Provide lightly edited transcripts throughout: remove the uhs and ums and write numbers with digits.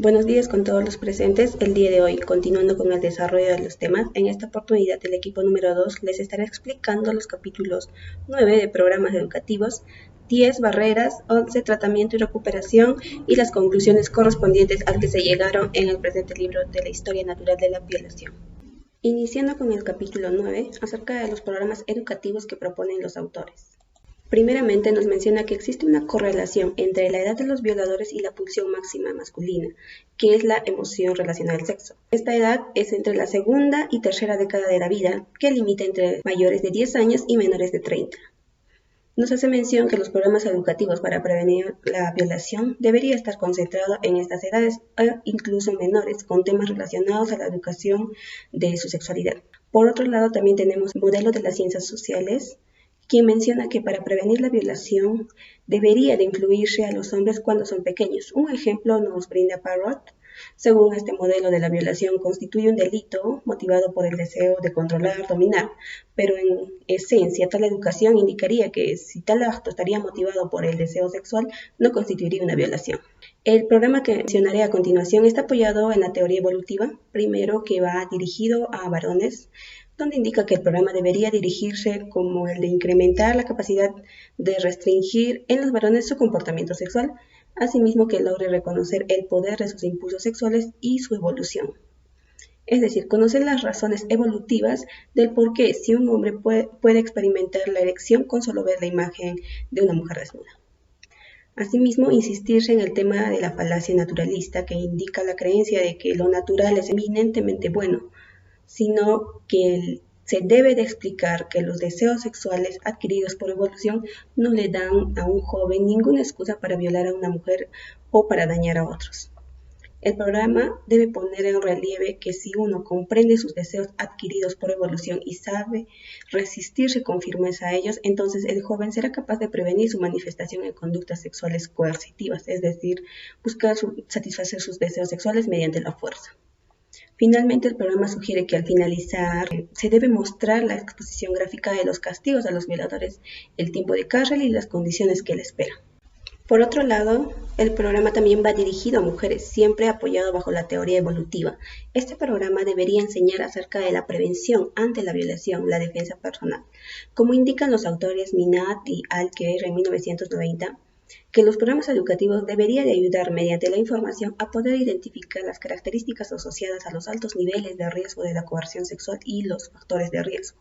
Buenos días con todos los presentes. El día de hoy, continuando con el desarrollo de los temas, en esta oportunidad el equipo número 2 les estará explicando los capítulos 9 de programas educativos, 10 barreras, 11 tratamiento y recuperación y las conclusiones correspondientes al que se llegaron en el presente libro de la historia natural de la violación. Iniciando con el capítulo 9 acerca de los programas educativos que proponen los autores. Primeramente nos menciona que existe una correlación entre la edad de los violadores y la pulsión máxima masculina, que es la emoción relacionada al sexo. Esta edad es entre la segunda y tercera década de la vida, que limita entre mayores de 10 años y menores de 30. Nos hace mención que los programas educativos para prevenir la violación debería estar concentrado en estas edades e incluso menores, con temas relacionados a la educación de su sexualidad. Por otro lado, también tenemos el modelo de las ciencias sociales, quien menciona que para prevenir la violación debería de incluirse a los hombres cuando son pequeños. Un ejemplo nos brinda Parrott. Según este modelo de la violación, constituye un delito motivado por el deseo de controlar, dominar, pero en esencia tal educación indicaría que si tal acto estaría motivado por el deseo sexual, no constituiría una violación. El programa que mencionaré a continuación está apoyado en la teoría evolutiva, primero que va dirigido a varones, donde indica que el programa debería dirigirse como el de incrementar la capacidad de restringir en los varones su comportamiento sexual, asimismo que logre reconocer el poder de sus impulsos sexuales y su evolución. Es decir, conocer las razones evolutivas del por qué si un hombre puede experimentar la erección con solo ver la imagen de una mujer desnuda. Asimismo, insistirse en el tema de la falacia naturalista, que indica la creencia de que lo natural es eminentemente bueno, sino que se debe de explicar que los deseos sexuales adquiridos por evolución no le dan a un joven ninguna excusa para violar a una mujer o para dañar a otros. El programa debe poner en relieve que si uno comprende sus deseos adquiridos por evolución y sabe resistirse con firmeza a ellos, entonces el joven será capaz de prevenir su manifestación en conductas sexuales coercitivas, es decir, buscar satisfacer sus deseos sexuales mediante la fuerza. Finalmente, el programa sugiere que al finalizar se debe mostrar la exposición gráfica de los castigos a los violadores, el tiempo de cárcel y las condiciones que le esperan. Por otro lado, el programa también va dirigido a mujeres, siempre apoyado bajo la teoría evolutiva. Este programa debería enseñar acerca de la prevención ante la violación, la defensa personal. Como indican los autores Minat y Alker en 1990, que los programas educativos deberían de ayudar mediante la información a poder identificar las características asociadas a los altos niveles de riesgo de la coerción sexual y los factores de riesgo.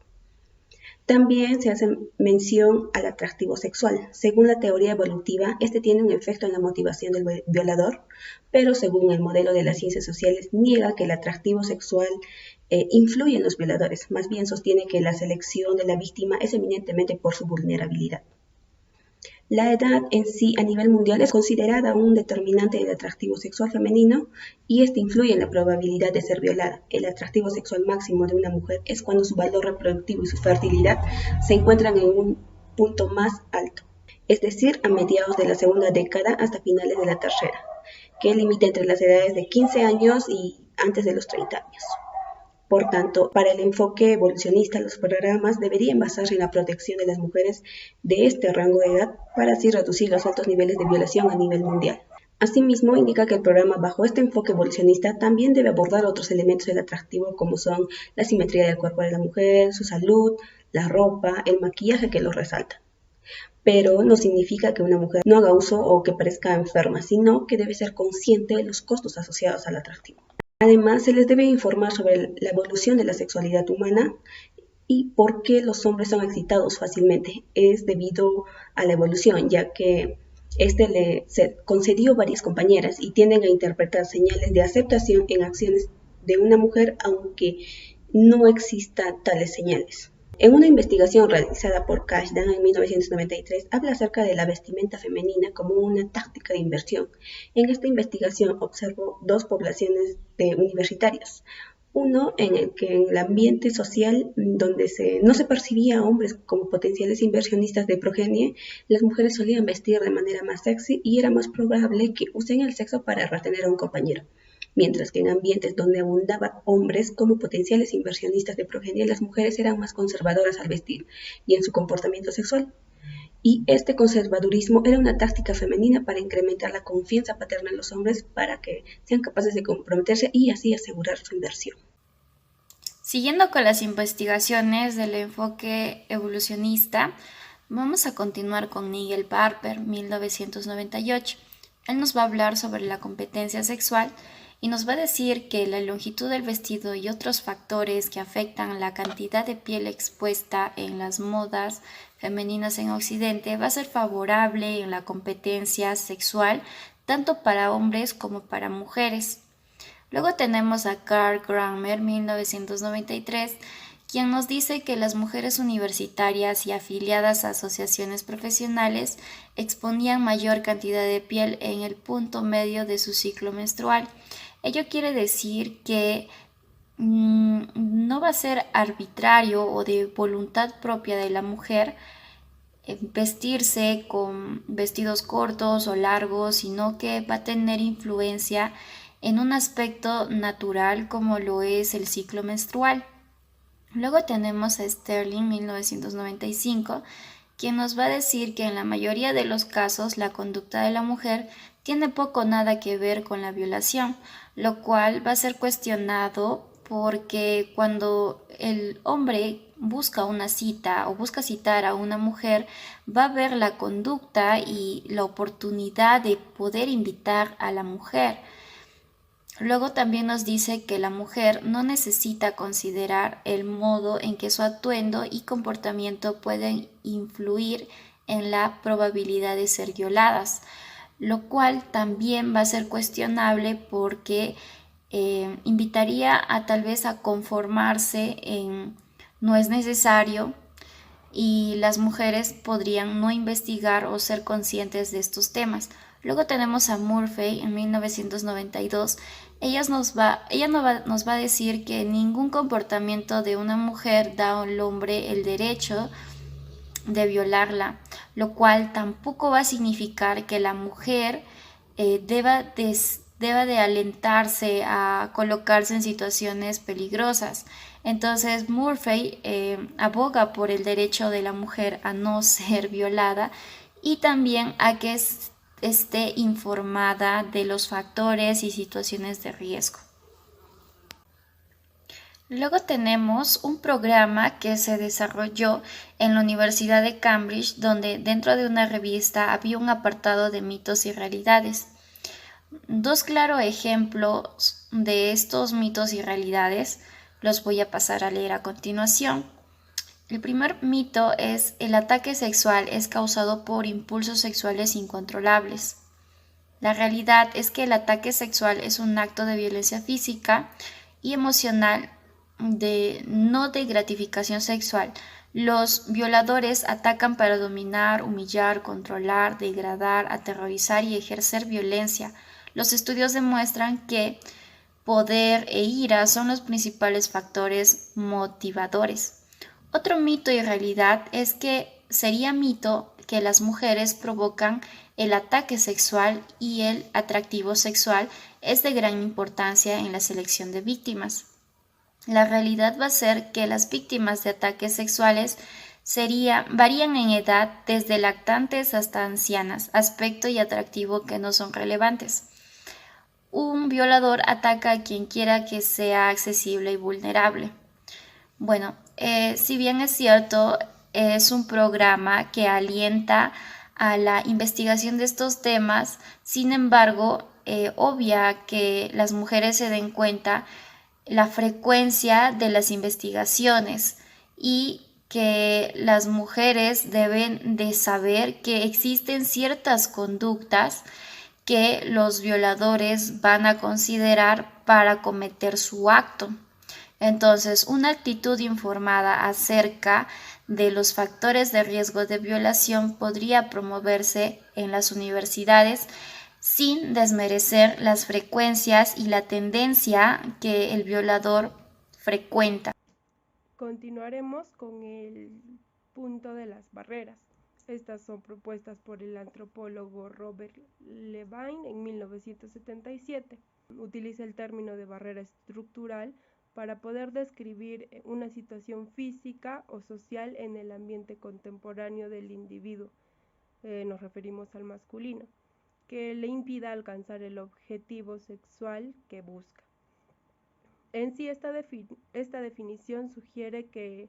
También se hace mención al atractivo sexual. Según la teoría evolutiva, este tiene un efecto en la motivación del violador, pero según el modelo de las ciencias sociales, niega que el atractivo sexual influye en los violadores. Más bien sostiene que la selección de la víctima es eminentemente por su vulnerabilidad. La edad en sí a nivel mundial es considerada un determinante del atractivo sexual femenino y este influye en la probabilidad de ser violada. El atractivo sexual máximo de una mujer es cuando su valor reproductivo y su fertilidad se encuentran en un punto más alto, es decir, a mediados de la segunda década hasta finales de la tercera, que limita entre las edades de 15 años y antes de los 30 años. Por tanto, para el enfoque evolucionista, los programas deberían basarse en la protección de las mujeres de este rango de edad para así reducir los altos niveles de violación a nivel mundial. Asimismo, indica que el programa bajo este enfoque evolucionista también debe abordar otros elementos del atractivo como son la simetría del cuerpo de la mujer, su salud, la ropa, el maquillaje que los resalta. Pero no significa que una mujer no haga uso o que parezca enferma, sino que debe ser consciente de los costos asociados al atractivo. Además, se les debe informar sobre la evolución de la sexualidad humana y por qué los hombres son excitados fácilmente. Es debido a la evolución, ya que se concedió varias compañeras y tienden a interpretar señales de aceptación en acciones de una mujer, aunque no existan tales señales. En una investigación realizada por Kashdan en 1993, habla acerca de la vestimenta femenina como una táctica de inversión. En esta investigación observó dos poblaciones de universitarios. Uno en el que en el ambiente social donde no se percibía a hombres como potenciales inversionistas de progenie, las mujeres solían vestir de manera más sexy y era más probable que usen el sexo para retener a un compañero. Mientras que en ambientes donde abundaban hombres como potenciales inversionistas de progenie, las mujeres eran más conservadoras al vestir y en su comportamiento sexual. y este conservadurismo era una táctica femenina para incrementar la confianza paterna en los hombres para que sean capaces de comprometerse y así asegurar su inversión. Siguiendo con las investigaciones del enfoque evolucionista, vamos a continuar con Nigel Barber, 1998. Él nos va a hablar sobre la competencia sexual y nos va a decir que la longitud del vestido y otros factores que afectan la cantidad de piel expuesta en las modas femeninas en Occidente va a ser favorable en la competencia sexual tanto para hombres como para mujeres. Luego tenemos a Carl Grammer, 1993, quien nos dice que las mujeres universitarias y afiliadas a asociaciones profesionales exponían mayor cantidad de piel en el punto medio de su ciclo menstrual. Ello quiere decir que no va a ser arbitrario o de voluntad propia de la mujer vestirse con vestidos cortos o largos, sino que va a tener influencia en un aspecto natural como lo es el ciclo menstrual. Luego tenemos a Sterling 1995, quien nos va a decir que en la mayoría de los casos la conducta de la mujer tiene poco o nada que ver con la violación, lo cual va a ser cuestionado porque cuando el hombre busca una cita o busca citar a una mujer, va a ver la conducta y la oportunidad de poder invitar a la mujer. Luego también nos dice que la mujer no necesita considerar el modo en que su atuendo y comportamiento pueden influir en la probabilidad de ser violadas, lo cual también va a ser cuestionable porque invitaría a tal vez a conformarse en no es necesario y las mujeres podrían no investigar o ser conscientes de estos temas. Luego tenemos a Murphy en 1992. Nos va a decir que ningún comportamiento de una mujer da al hombre el derecho de violarla, lo cual tampoco va a significar que la mujer deba de alentarse a colocarse en situaciones peligrosas. Entonces Murphy aboga por el derecho de la mujer a no ser violada y también a que esté informada de los factores y situaciones de riesgo. Luego tenemos un programa que se desarrolló en la Universidad de Cambridge, donde dentro de una revista había un apartado de mitos y realidades. Dos claros ejemplos de estos mitos y realidades los voy a pasar a leer a continuación. El primer mito es: el ataque sexual es causado por impulsos sexuales incontrolables. La realidad es que el ataque sexual es un acto de violencia física y emocional no de gratificación sexual. Los violadores atacan para dominar, humillar, controlar, degradar, aterrorizar y ejercer violencia. Los estudios demuestran que poder e ira son los principales factores motivadores. Otro mito y realidad es que sería mito que las mujeres provocan el ataque sexual y el atractivo sexual es de gran importancia en la selección de víctimas. La realidad va a ser que las víctimas de ataques sexuales varían en edad desde lactantes hasta ancianas, aspecto y atractivo que no son relevantes. Un violador ataca a quien quiera que sea accesible y vulnerable. Bueno, si bien es cierto, es un programa que alienta a la investigación de estos temas, sin embargo, obvia que las mujeres se den cuenta la frecuencia de las investigaciones y que las mujeres deben de saber que existen ciertas conductas que los violadores van a considerar para cometer su acto. Entonces, una actitud informada acerca de los factores de riesgo de violación podría promoverse en las universidades sin desmerecer las frecuencias y la tendencia que el violador frecuenta. Continuaremos con el punto de las barreras. Estas son propuestas por el antropólogo Robert Levine en 1977. Utiliza el término de barrera estructural para poder describir una situación física o social en el ambiente contemporáneo del individuo, nos referimos al masculino, que le impida alcanzar el objetivo sexual que busca. En sí, esta definición sugiere que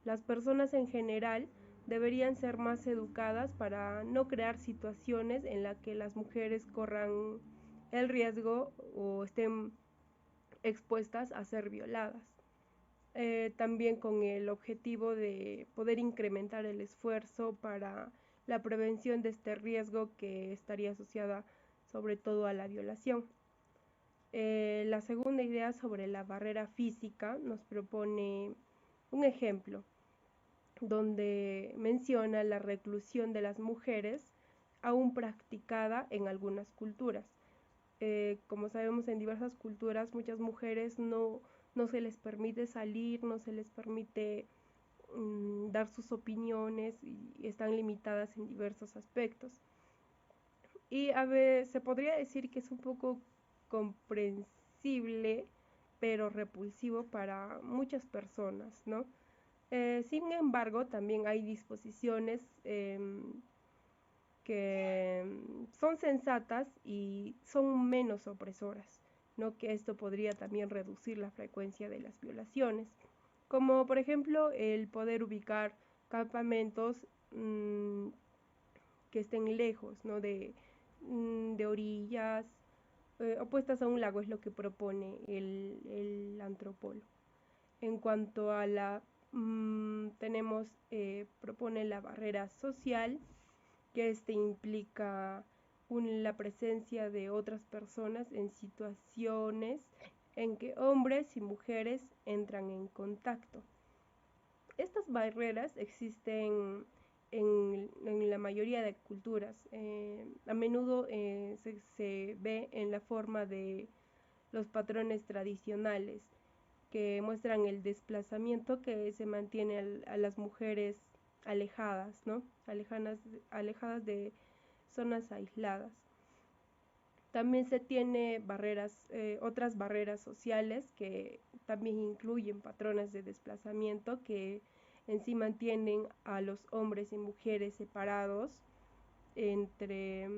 las personas en general deberían ser más educadas para no crear situaciones en las que las mujeres corran el riesgo o estén expuestas a ser violadas. También con el objetivo de poder incrementar el esfuerzo para la prevención de este riesgo que estaría asociada sobre todo a la violación. La segunda idea sobre la barrera física nos propone un ejemplo donde menciona la reclusión de las mujeres aún practicada en algunas culturas. Como sabemos, en diversas culturas muchas mujeres no se les permite salir, no se les permite dar sus opiniones y están limitadas en diversos aspectos. Y a veces se podría decir que es un poco comprensible, pero repulsivo para muchas personas, ¿no? Sin embargo, también hay disposiciones que son sensatas y son menos opresoras, ¿no? Que esto podría también reducir la frecuencia de las violaciones, como por ejemplo el poder ubicar campamentos que estén lejos, ¿no? de orillas opuestas a un lago, es lo que propone el antropólogo. En cuanto a la propone la barrera social, que implica la presencia de otras personas en situaciones en que hombres y mujeres entran en contacto. Estas barreras existen en la mayoría de culturas. A menudo se ve en la forma de los patrones tradicionales que muestran el desplazamiento que se mantiene a las mujeres alejadas, ¿no? Alejadas de zonas aisladas. También se tiene otras barreras sociales que también incluyen patrones de desplazamiento que en sí mantienen a los hombres y mujeres separados entre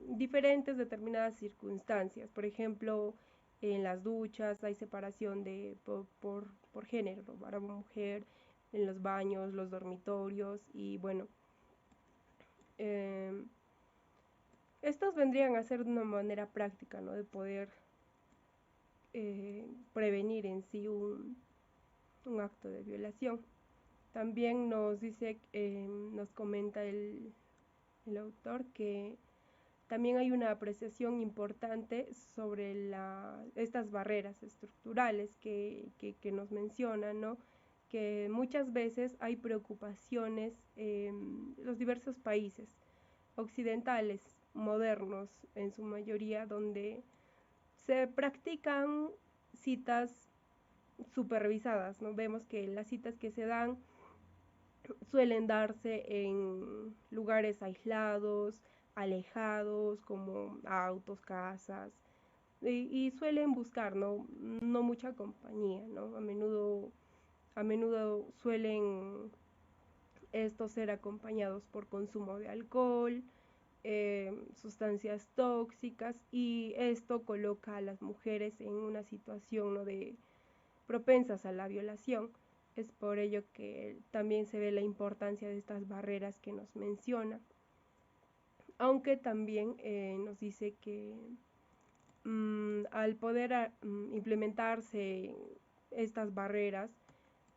diferentes determinadas circunstancias. Por ejemplo, en las duchas hay separación por género, varón o mujer, en los baños, los dormitorios y bueno. Estos vendrían a ser de una manera práctica, ¿no? De poder prevenir en sí un acto de violación. También nos comenta el autor que también hay una apreciación importante sobre estas barreras estructurales que nos mencionan, ¿no? Que muchas veces hay preocupaciones en los diversos países occidentales, modernos en su mayoría, donde se practican citas supervisadas, ¿no? Vemos que las citas que se dan suelen darse en lugares aislados, alejados, como autos, casas, y suelen buscar no mucha compañía, ¿no? A menudo suelen estos ser acompañados por consumo de alcohol, sustancias tóxicas, y esto coloca a las mujeres en una situación, ¿no? de propensas a la violación. Es por ello que también se ve la importancia de estas barreras que nos menciona, aunque también nos dice que al poder implementarse estas barreras,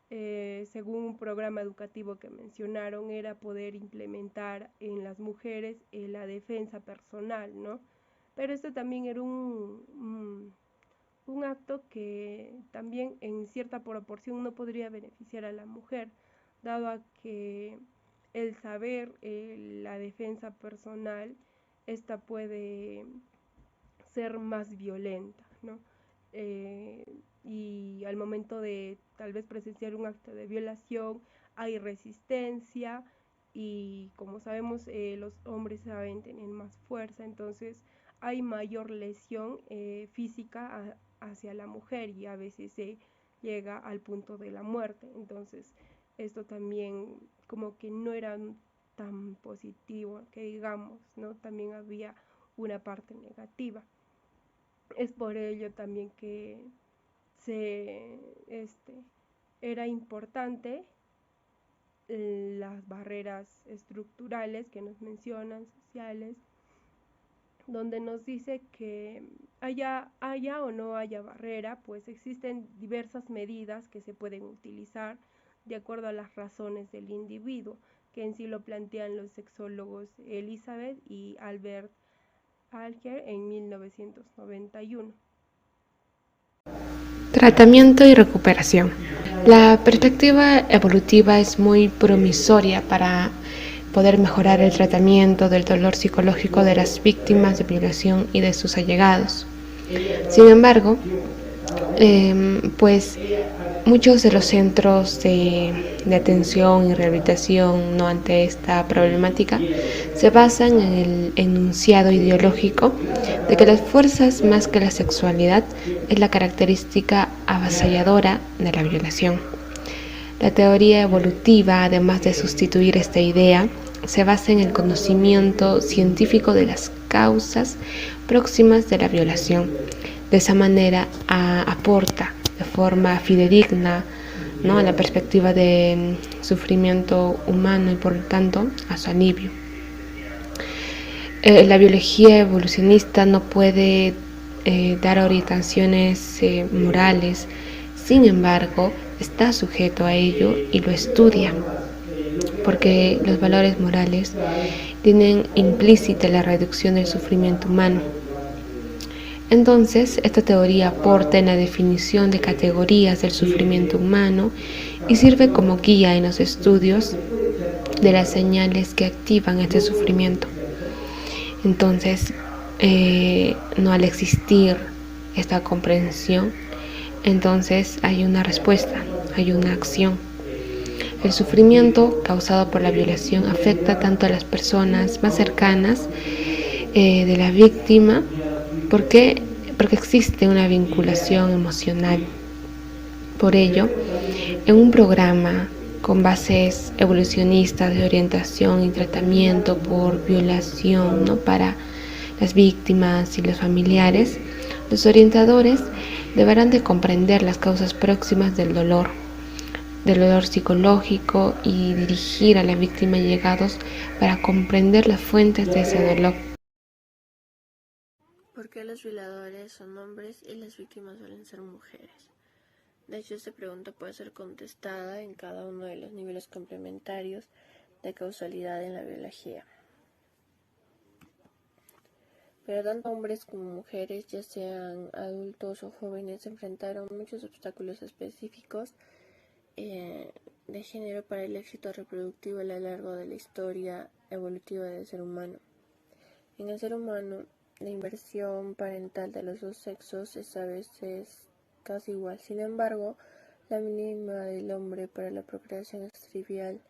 según un programa educativo que mencionaron, era poder implementar en las mujeres la defensa personal, ¿no? Pero esto también era un acto que también en cierta proporción no podría beneficiar a la mujer, dado a que el saber la defensa personal, esta puede ser más violenta, ¿no? Y al momento de tal vez presenciar un acto de violación hay resistencia, y como sabemos los hombres saben tener más fuerza, entonces hay mayor lesión física hacia la mujer, y a veces se llega al punto de la muerte. Entonces esto también como que no era tan positivo que digamos, ¿no? También había una parte negativa. Es por ello también que era importante las barreras estructurales que nos mencionan, sociales, donde nos dice que haya o no haya barrera, pues existen diversas medidas que se pueden utilizar de acuerdo a las razones del individuo, que en sí lo plantean los sexólogos Elizabeth y Albert Alger en 1991. Tratamiento y recuperación. La perspectiva evolutiva es muy promisoria para poder mejorar el tratamiento del dolor psicológico de las víctimas de violación y de sus allegados. Sin embargo, pues muchos de los centros de atención y rehabilitación ante esta problemática se basan en el enunciado ideológico de que las fuerzas más que la sexualidad es la característica avasalladora de la violación. La teoría evolutiva, además de sustituir esta idea, se basa en el conocimiento científico de las causas próximas de la violación. De esa manera aporta de forma fidedigna, ¿no?, a la perspectiva de sufrimiento humano y por lo tanto a su alivio. La biología evolucionista no puede dar orientaciones morales, sin embargo está sujeto a ello y lo estudia, porque los valores morales tienen implícita la reducción del sufrimiento humano. Entonces, esta teoría aporta en la definición de categorías del sufrimiento humano y sirve como guía en los estudios de las señales que activan este sufrimiento. Entonces, no al existir esta comprensión, entonces hay una respuesta, hay una acción. El sufrimiento causado por la violación afecta tanto a las personas más cercanas de la víctima, porque existe una vinculación emocional. Por ello, en un programa con bases evolucionistas de orientación y tratamiento por violación, ¿no?, para las víctimas y los familiares, los orientadores deberán de comprender las causas próximas del dolor psicológico y dirigir a la víctima allegados para comprender las fuentes de ese dolor. ¿Por qué los violadores son hombres y las víctimas suelen ser mujeres? De hecho, esta pregunta puede ser contestada en cada uno de los niveles complementarios de causalidad en la biología. Pero tanto hombres como mujeres, ya sean adultos o jóvenes, enfrentaron muchos obstáculos específicos de género para el éxito reproductivo a lo largo de la historia evolutiva del ser humano. En el ser humano, la inversión parental de los dos sexos es a veces casi igual. Sin embargo, la mínima del hombre para la procreación es trivial.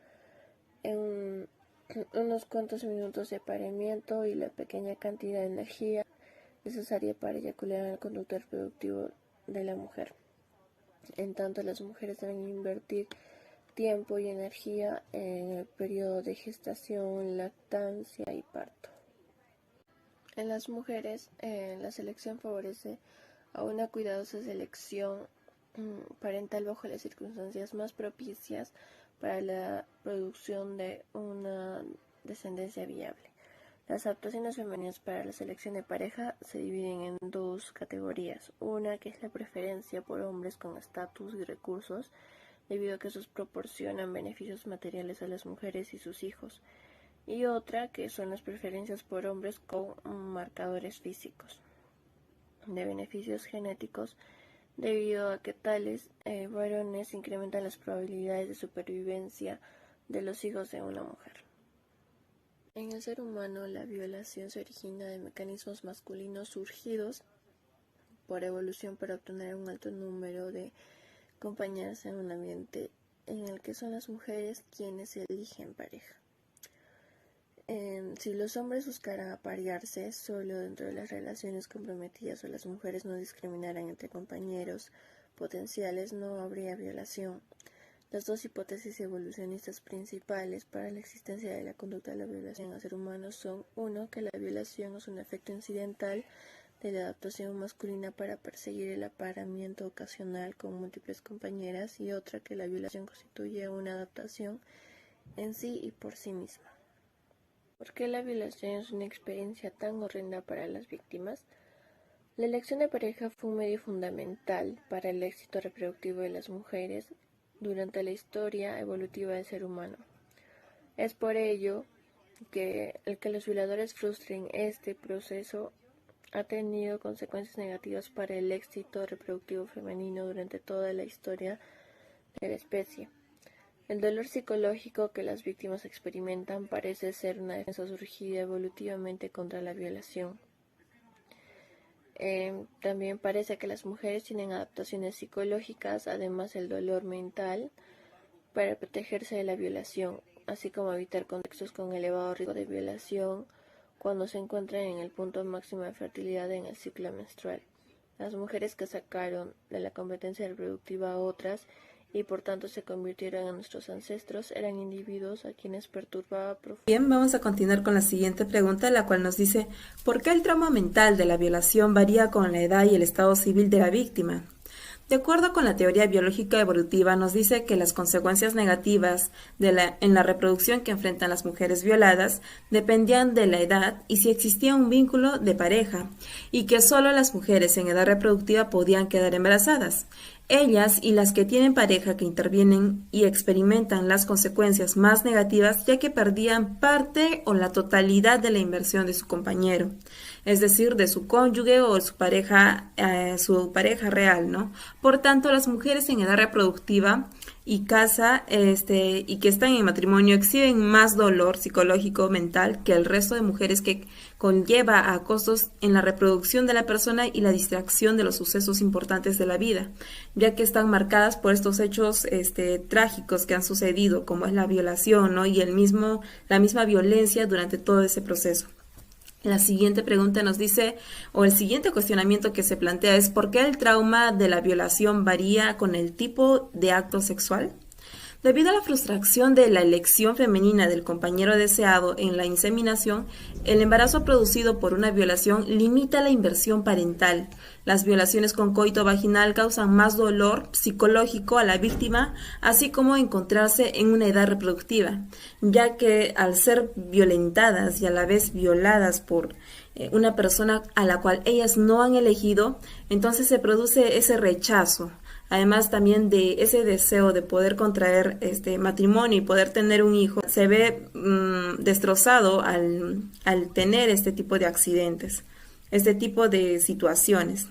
En unos cuantos minutos de apareamiento y la pequeña cantidad de energía necesaria para eyacular en el conducto reproductivo de la mujer. En tanto, las mujeres deben invertir tiempo y energía en el periodo de gestación, lactancia y parto. En las mujeres, la selección favorece a una cuidadosa selección parental bajo las circunstancias más propicias para la producción de una descendencia viable. Las adaptaciones femeninas para la selección de pareja se dividen en dos categorías. Una, que es la preferencia por hombres con estatus y recursos, debido a que estos proporcionan beneficios materiales a las mujeres y sus hijos. Y otra, que son las preferencias por hombres con marcadores físicos de beneficios genéticos, debido a que tales varones incrementan las probabilidades de supervivencia de los hijos de una mujer. En el ser humano, la violación se origina de mecanismos masculinos surgidos por evolución para obtener un alto número de compañeras en un ambiente en el que son las mujeres quienes eligen pareja. Si los hombres buscaran aparearse solo dentro de las relaciones comprometidas o las mujeres no discriminaran entre compañeros potenciales, no habría violación. Las dos hipótesis evolucionistas principales para la existencia de la conducta de la violación al ser humano son: uno, que la violación es un efecto incidental de la adaptación masculina para perseguir el apareamiento ocasional con múltiples compañeras, y otra, que la violación constituye una adaptación en sí y por sí misma. ¿Por qué la violación es una experiencia tan horrenda para las víctimas? La elección de pareja fue un medio fundamental para el éxito reproductivo de las mujeres durante la historia evolutiva del ser humano. Es por ello que el que los violadores frustren este proceso ha tenido consecuencias negativas para el éxito reproductivo femenino durante toda la historia de la especie. El dolor psicológico que las víctimas experimentan parece ser una defensa surgida evolutivamente contra la violación. También parece que las mujeres tienen adaptaciones psicológicas, además del dolor mental, para protegerse de la violación, así como evitar contextos con elevado riesgo de violación cuando se encuentran en el punto máximo de fertilidad en el ciclo menstrual. Las mujeres que sacaron de la competencia reproductiva a otras y por tanto se convirtieron en nuestros ancestros eran individuos a quienes perturbaba profundamente. Bien, vamos a continuar con la siguiente pregunta, la cual nos dice: ¿por qué el trauma mental de la violación varía con la edad y el estado civil de la víctima? De acuerdo con la teoría biológica evolutiva, nos dice que las consecuencias negativas en la reproducción que enfrentan las mujeres violadas dependían de la edad y si existía un vínculo de pareja, y que solo las mujeres en edad reproductiva podían quedar embarazadas. Ellas y las que tienen pareja que intervienen y experimentan las consecuencias más negativas, ya que perdían parte o la totalidad de la inversión de su compañero, es decir, de su cónyuge o su pareja real, ¿no? Por tanto, las mujeres en edad reproductiva y casa y que están en matrimonio exhiben más dolor psicológico mental que el resto de mujeres, que conlleva a costos en la reproducción de la persona y la distracción de los sucesos importantes de la vida, ya que están marcadas por estos hechos trágicos que han sucedido, como es la violación, ¿no? Y la misma violencia durante todo ese proceso. La siguiente pregunta nos dice, o el siguiente cuestionamiento que se plantea es: ¿por qué el trauma de la violación varía con el tipo de acto sexual? Debido a la frustración de la elección femenina del compañero deseado en la inseminación, el embarazo producido por una violación limita la inversión parental. Las violaciones con coito vaginal causan más dolor psicológico a la víctima, así como encontrarse en una edad reproductiva, ya que al ser violentadas y a la vez violadas por una persona a la cual ellas no han elegido, entonces se produce ese rechazo. Además también de ese deseo de poder contraer matrimonio y poder tener un hijo, se ve destrozado al tener este tipo de accidentes, este tipo de situaciones.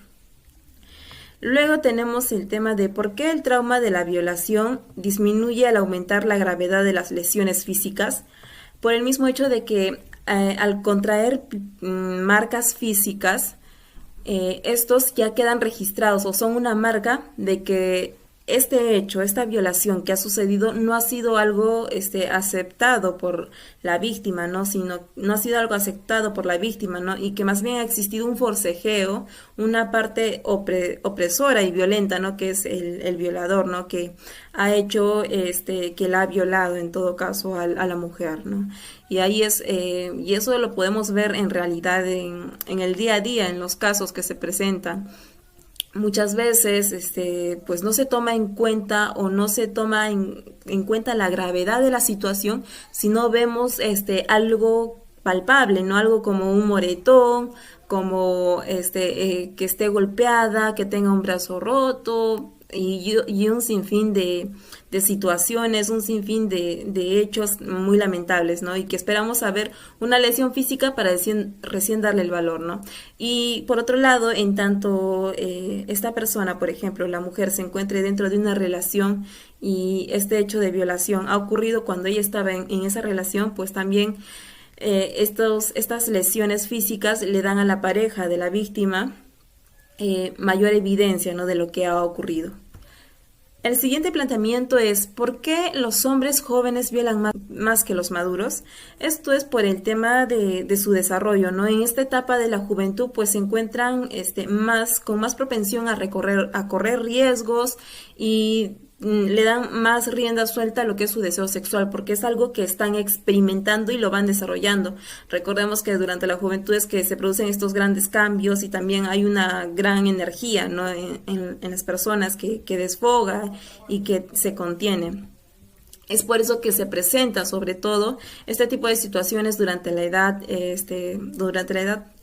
Luego tenemos el tema de por qué el trauma de la violación disminuye al aumentar la gravedad de las lesiones físicas, por el mismo hecho de que al contraer marcas físicas, estos ya quedan registrados o son una marca de que este hecho, esta violación que ha sucedido no ha sido algo aceptado por la víctima, ¿no? Sino no ha sido algo aceptado por la víctima, ¿no? Y que más bien ha existido un forcejeo, una parte opresora y violenta, ¿no? Que es el violador, ¿no? Que ha hecho, que la ha violado en todo caso a la mujer, ¿no? Y ahí y eso lo podemos ver en realidad en el día a día, en los casos que se presentan. Muchas veces pues no se toma en cuenta o no se toma en cuenta la gravedad de la situación, sino vemos algo palpable, ¿no? Algo como un moretón, como que esté golpeada, que tenga un brazo roto y un sinfín de situaciones, un sinfín de hechos muy lamentables, ¿no? Y que esperamos saber una lesión física para recién darle el valor, ¿no? Y por otro lado, en tanto esta persona, por ejemplo, la mujer, se encuentre dentro de una relación y este hecho de violación ha ocurrido cuando ella estaba en esa relación, pues también estas lesiones físicas le dan a la pareja de la víctima mayor evidencia, ¿no? De lo que ha ocurrido. El siguiente planteamiento es: ¿por qué los hombres jóvenes violan más que los maduros? Esto es por el tema de su desarrollo, ¿no? En esta etapa de la juventud pues se encuentran con más propensión a correr riesgos y le dan más rienda suelta a lo que es su deseo sexual, porque es algo que están experimentando y lo van desarrollando. Recordemos que durante la juventud es que se producen estos grandes cambios y también hay una gran energía, ¿no?, en las personas que desfoga y que se contiene. Es por eso que se presenta sobre todo este tipo de situaciones durante la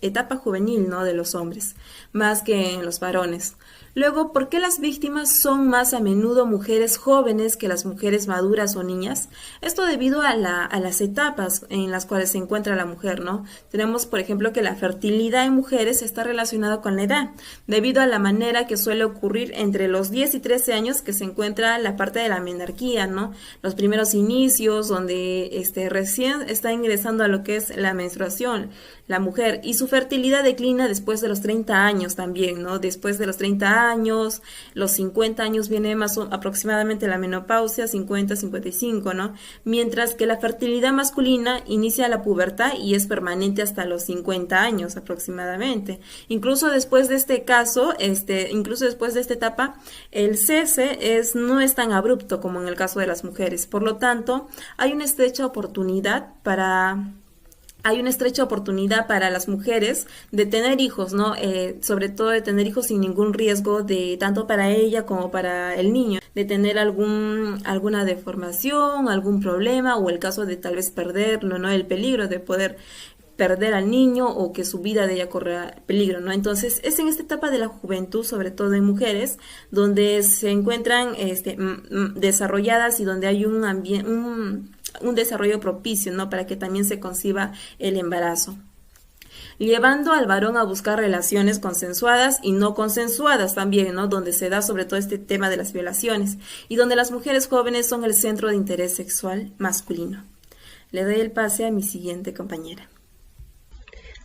etapa juvenil, ¿no?, de los hombres, más que en los varones. Luego, ¿por qué las víctimas son más a menudo mujeres jóvenes que las mujeres maduras o niñas? Esto debido a las etapas en las cuales se encuentra la mujer, ¿no? Tenemos, por ejemplo, que la fertilidad en mujeres está relacionada con la edad, debido a la manera que suele ocurrir entre los 10 y 13 años, que se encuentra la parte de la menarquía, ¿no? Los primeros inicios, donde recién está ingresando a lo que es la menstruación, la mujer, y su fertilidad declina después de los 30 años también, ¿no? Después de los 30 años, los 50 años viene aproximadamente la menopausia, 50, 55, ¿no? Mientras que la fertilidad masculina inicia la pubertad y es permanente hasta los 50 años aproximadamente. Incluso después de este caso, incluso después de esta etapa, el cese no es tan abrupto como en el caso de las mujeres. Por lo tanto, hay una estrecha oportunidad para las mujeres de tener hijos, ¿no? Sobre todo de tener hijos sin ningún riesgo, de tanto para ella como para el niño, de tener alguna deformación, algún problema, o el caso de tal vez perderlo, ¿no? El peligro de poder perder al niño o que su vida de ella corra peligro, ¿no? Entonces, es en esta etapa de la juventud, sobre todo en mujeres, donde se encuentran desarrolladas y donde hay un desarrollo propicio, ¿no?, para que también se conciba el embarazo, llevando al varón a buscar relaciones consensuadas y no consensuadas también, ¿no?, donde se da sobre todo este tema de las violaciones y donde las mujeres jóvenes son el centro de interés sexual masculino. Le doy el pase a mi siguiente compañera.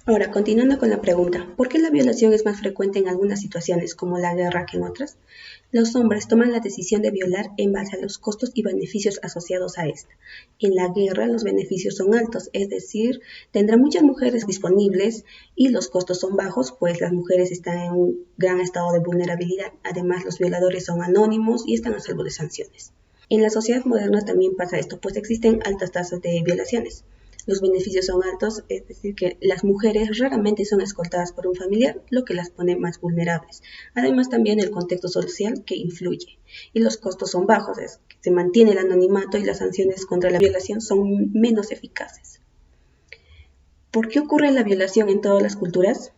Ahora, continuando con la pregunta, ¿por qué la violación es más frecuente en algunas situaciones, como la guerra, que en otras? Los hombres toman la decisión de violar en base a los costos y beneficios asociados a esta. En la guerra los beneficios son altos, es decir, tendrán muchas mujeres disponibles y los costos son bajos, pues las mujeres están en un gran estado de vulnerabilidad. Además, los violadores son anónimos y están a salvo de sanciones. En la sociedad moderna también pasa esto, pues existen altas tasas de violaciones. Los beneficios son altos, es decir, que las mujeres raramente son escoltadas por un familiar, lo que las pone más vulnerables. Además, también el contexto social que influye. Y los costos son bajos, es que se mantiene el anonimato y las sanciones contra la violación son menos eficaces. ¿Por qué ocurre la violación en todas las culturas?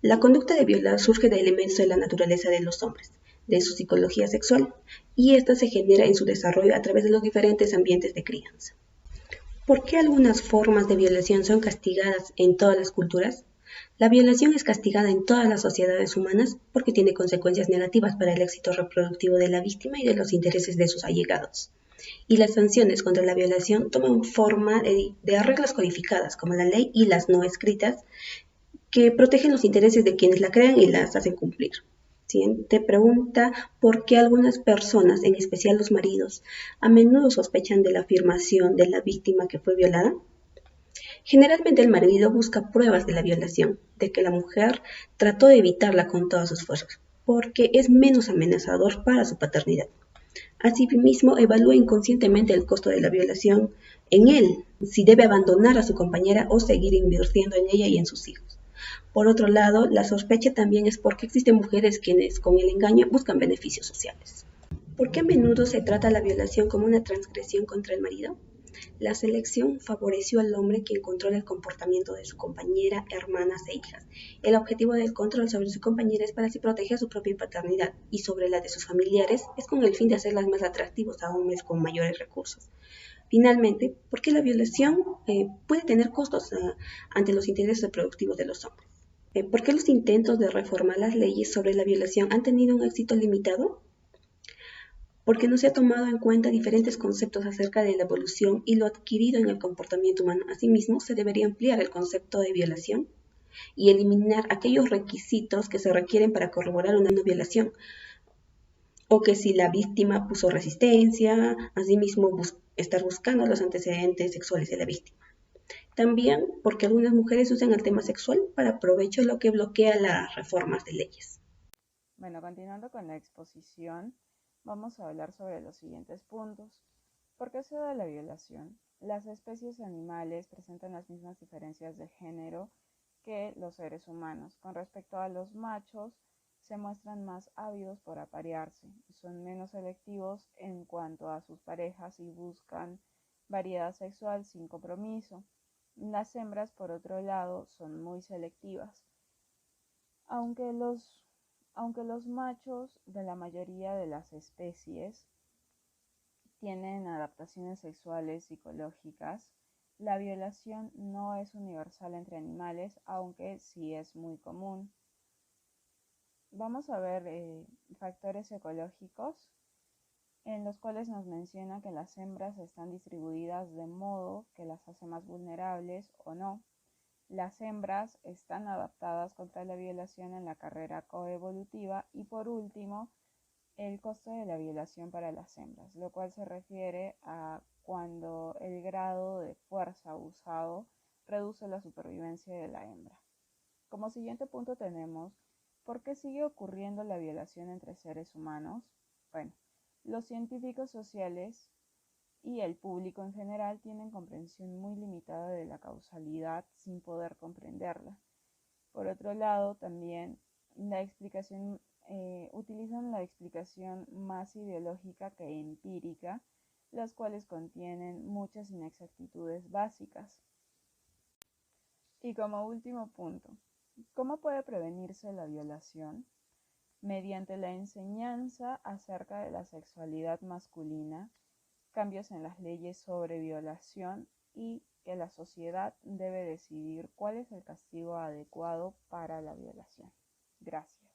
La conducta de violar surge de elementos de la naturaleza de los hombres, de su psicología sexual, y esta se genera en su desarrollo a través de los diferentes ambientes de crianza. ¿Por qué algunas formas de violación son castigadas en todas las culturas? La violación es castigada en todas las sociedades humanas porque tiene consecuencias negativas para el éxito reproductivo de la víctima y de los intereses de sus allegados. Y las sanciones contra la violación toman forma de reglas codificadas, como la ley y las no escritas, que protegen los intereses de quienes la crean y las hacen cumplir. Siguiente pregunta, ¿por qué algunas personas, en especial los maridos, a menudo sospechan de la afirmación de la víctima que fue violada? Generalmente el marido busca pruebas de la violación, de que la mujer trató de evitarla con todas sus fuerzas, porque es menos amenazador para su paternidad. Asimismo, evalúa inconscientemente el costo de la violación en él, si debe abandonar a su compañera o seguir invirtiendo en ella y en sus hijos. Por otro lado, la sospecha también es porque existen mujeres quienes con el engaño buscan beneficios sociales. ¿Por qué a menudo se trata la violación como una transgresión contra el marido? La selección favoreció al hombre quien controla el comportamiento de su compañera, hermanas e hijas. El objetivo del control sobre su compañera es para así proteger su propia paternidad y sobre la de sus familiares es con el fin de hacerlas más atractivos a hombres con mayores recursos. Finalmente, ¿por qué la violación puede tener costos ante los intereses reproductivos de los hombres? ¿Por qué los intentos de reformar las leyes sobre la violación han tenido un éxito limitado? Porque no se ha tomado en cuenta diferentes conceptos acerca de la evolución y lo adquirido en el comportamiento humano. Asimismo, se debería ampliar el concepto de violación y eliminar aquellos requisitos que se requieren para corroborar una no violación, o que si la víctima puso resistencia, asimismo estar buscando los antecedentes sexuales de la víctima. También porque algunas mujeres usan el tema sexual para provecho, lo que bloquea las reformas de leyes. Bueno, continuando con la exposición, Vamos a hablar sobre los siguientes puntos. ¿Por qué se da la violación? Las especies animales presentan las mismas diferencias de género que los seres humanos. Con respecto a los machos, se muestran más ávidos por aparearse, son menos selectivos en cuanto a sus parejas y buscan variedad sexual sin compromiso. Las hembras, por otro lado, son muy selectivas. Aunque los machos de la mayoría de las especies tienen adaptaciones sexuales psicológicas, la violación no es universal entre animales, aunque sí es muy común. Vamos a ver factores ecológicos en los cuales nos menciona que las hembras están distribuidas de modo que las hace más vulnerables o no. Las hembras están adaptadas contra la violación en la carrera coevolutiva y por último, el costo de la violación para las hembras, lo cual se refiere a cuando el grado de fuerza usado reduce la supervivencia de la hembra. Como siguiente punto tenemos, ¿por qué sigue ocurriendo la violación entre seres humanos? Bueno, los científicos sociales y el público en general tienen comprensión muy limitada de la causalidad sin poder comprenderla. Por otro lado, también utilizan la explicación más ideológica que empírica, las cuales contienen muchas inexactitudes básicas. Y como último punto, ¿cómo puede prevenirse la violación? Mediante la enseñanza acerca de la sexualidad masculina, cambios en las leyes sobre violación y que la sociedad debe decidir cuál es el castigo adecuado para la violación. Gracias.